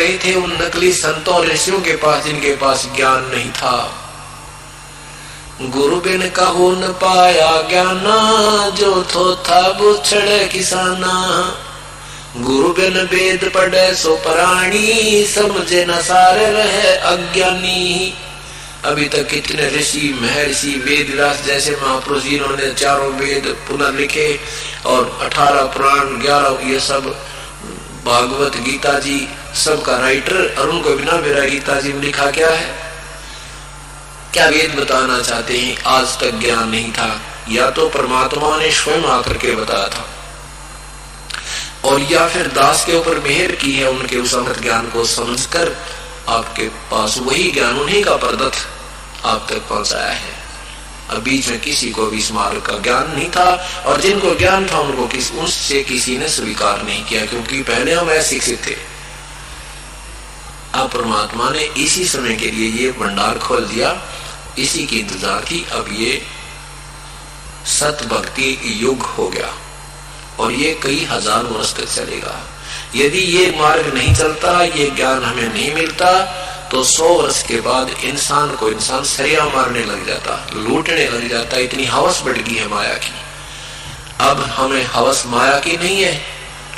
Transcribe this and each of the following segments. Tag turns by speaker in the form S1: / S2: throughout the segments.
S1: रहे थे उन नकली संतों और ऋषियों के पास जिनके पास ज्ञान नहीं था। गुरु बिन कहो न पाया ज्ञाना, जो थो था बुछड़ किसाना। गुरु बिन वेद पढ़े सो प्राणी, समझे न सार रहे अज्ञानी। अभी तक कितने ऋषि महर्षि वेद व्यास जैसे महापुरुष जिन्होंने चारों वेद पुनर्लिखे और 18 पुराण 11 ये सब भागवत गीता जी सबका राइटर, और उनको बिना मेरा गीता जी में लिखा क्या है, क्या वेद बताना चाहते हैं, आज तक ज्ञान नहीं था। या तो परमात्मा ने स्वयं आकर के बताया था, और या फिर दास के ऊपर मेहर की है, उनके उस अमृत ज्ञान को समझकर आपके पास वही ज्ञान उन्हीं का प्रदत्त आप तक पहुंचाया है। अब बीच में किसी को भी इस मार्ग का ज्ञान नहीं था, और जिनको ज्ञान था उनको उससे किसी ने स्वीकार नहीं किया, क्योंकि पहले हम अशिक्षित थे। अब परमात्मा ने इसी समय के लिए ये भंडार खोल दिया, इसी की इंतजार थी। अब ये सत भक्ति युग हो गया और ये कई हजार वर्ष तक चलेगा। यदि ये मार्ग नहीं चलता, ये ज्ञान हमें नहीं मिलता, तो 100 वर्ष के बाद इंसान को इंसान सरिया मारने लग जाता, लूटने लग जाता। इतनी हवस बढ़ गई है माया की। अब हमें हवस माया की नहीं है,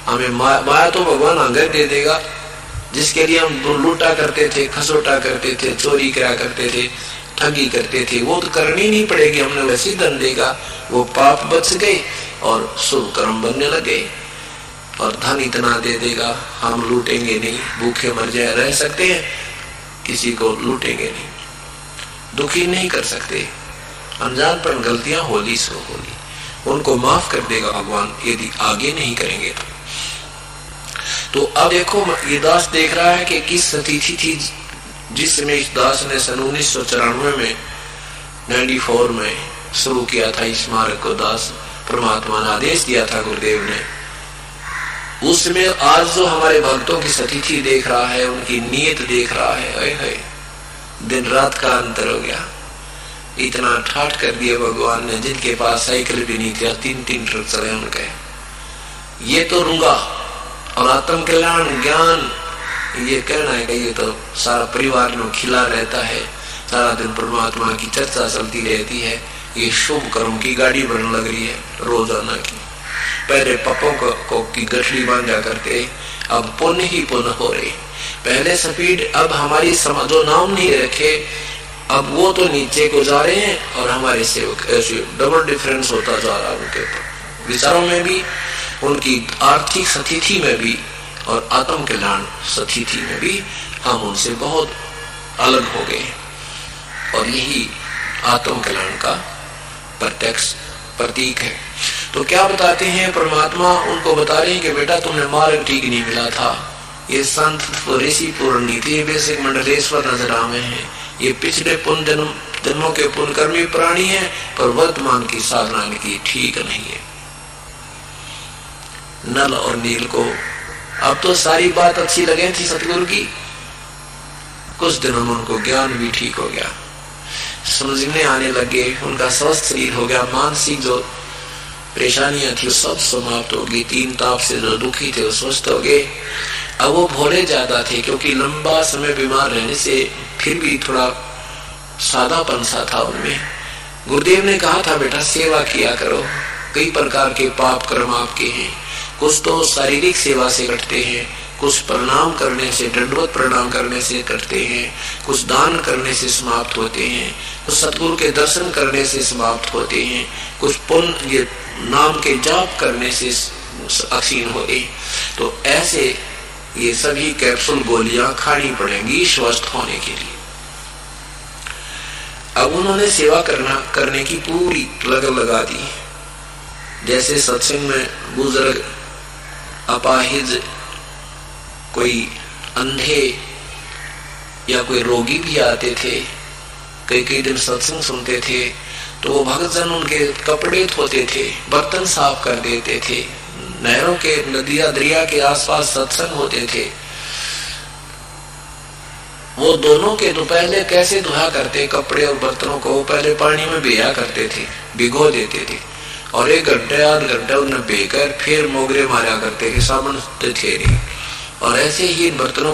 S1: हमें माया तो भगवान आगे दे देगा। जिसके लिए हम लूटा करते थे, खसोटा करते थे, चोरी करा करते थे, ठगी करते थे, वो तो करनी नहीं पड़ेगी, हमने वैसे ही दंड देगा। वो पाप बच गए और शुभ कर्म बनने लगे, और धन इतना दे देगा, हम लूटेंगे नहीं, भूखे मर जाए रह सकते हैं, किसी को लूटेंगे नहीं, दुखी नहीं कर सकते। अनजान पर गलतियां होली सो होली, उनको माफ कर देगा भगवान यदि आगे नहीं करेंगे तो। अब देखो ये दास देख रहा है कि किस तिथि थी जिसमें इस दास ने सन 1994 में 94 में शुरू किया था इस मार्ग को। दास परमात्मा ने आदेश दिया था गुरुदेव ने, उसमें आज जो हमारे भक्तों की सतिथि देख रहा है, उनकी नीयत देख रहा है, दिन रात का अंतर हो गया। इतना ठाठ कर दिया भगवान ने, जिनके पास साइकिल भी नहीं थी, 3-3 ट्रक चले उनके। ये तो रूंगा और आत्म कल्याण ज्ञान ये कहना है कि ये तो सारा परिवार में खिला रहता है, सारा दिन परमात्मा की चर्चा चलती रहती है। ये शुभ कर्म की गाड़ी बनने लग रही है रोजाना की। पहले पप्पों को की गठरी बांधा करते, अब पुण्य ही पुण्य हो रहे। पहले स्पीड, अब हमारी जो नाम नहीं रखे, अब वो तो नीचे को जा रहे हैं और हमारे सेवक ऐसे डबल डिफरेंस होता जा रहा है उनके विचारों में भी, उनकी आर्थिक स्थिति में भी और आत्म कल्याण स्थिति में भी हम उनसे बहुत अलग हो गए। और यही आत्म कल्याण का प्रत्यक्ष प्रतीक है। तो क्या बताते हैं परमात्मा, उनको बता रहे हैं कि बेटा तुमने मार्ग ठीक नहीं मिला था। ये संत ऋषि पूर्ण नीति बेसिक मंडलेश्वर नजर आवे हैं। ये पिछले पुण्य जन्मों के पुण्य कर्मी प्राणी है, पर वर्तमान की साधना इनकी ठीक नहीं है। नल और नील को अब तो सारी बात अच्छी लगे थी सतगुरु की, कुछ दिनों में उनको ज्ञान भी ठीक हो गया, समझने आने लगे, उनका स्वस्थ शरीर हो गया, मानसिक जो परेशानियां थी सब समाप्त हो गई, 3 ताप से जो दुखी थे वो स्वस्थ हो गए। अब वो भोले ज्यादा थे, क्योंकि लंबा समय बीमार रहने से फिर भी थोड़ा सादापन सा था उनमें। गुरुदेव ने कहा था बेटा सेवा किया करो, कई प्रकार के पाप कर्म आपके हैं, कुछ तो शारीरिक सेवा से कटते हैं, कुछ प्रणाम करने से, दंडवत प्रणाम करने से कटते हैं, कुछ दान करने से समाप्त होते हैं, कुछ सतगुरु के दर्शन करने से समाप्त होते हैं, कुछ पुण्य ये नाम के जाप करने से अक्षीण होते। तो ऐसे ये सभी कैप्सूल गोलियां खानी पड़ेंगी स्वस्थ होने के लिए। अब उन्होंने सेवा करने की पूरी लगन लगा दी। जैसे सत्संग में बुजुर्ग, अपाहिज, कोई अंधे या कोई रोगी भी आते थे, कई दिन सत्संग सुनते थे, तो वो भक्तजन उनके कपड़े धोते थे, बर्तन साफ कर देते थे। नहरों के, नदिया दरिया के आसपास सत्संग होते थे, वो दोनों के तो पहले कैसे धोया करते कपड़े और बर्तनों को, पहले पानी में भिगा करते थे, भिगो देते थे, और 1 घंटे 8 घंटे उन्हें बेकर फिर मोगरे मारा करते कि साबुन थे नहीं। और ऐसे ही इन बर्तनों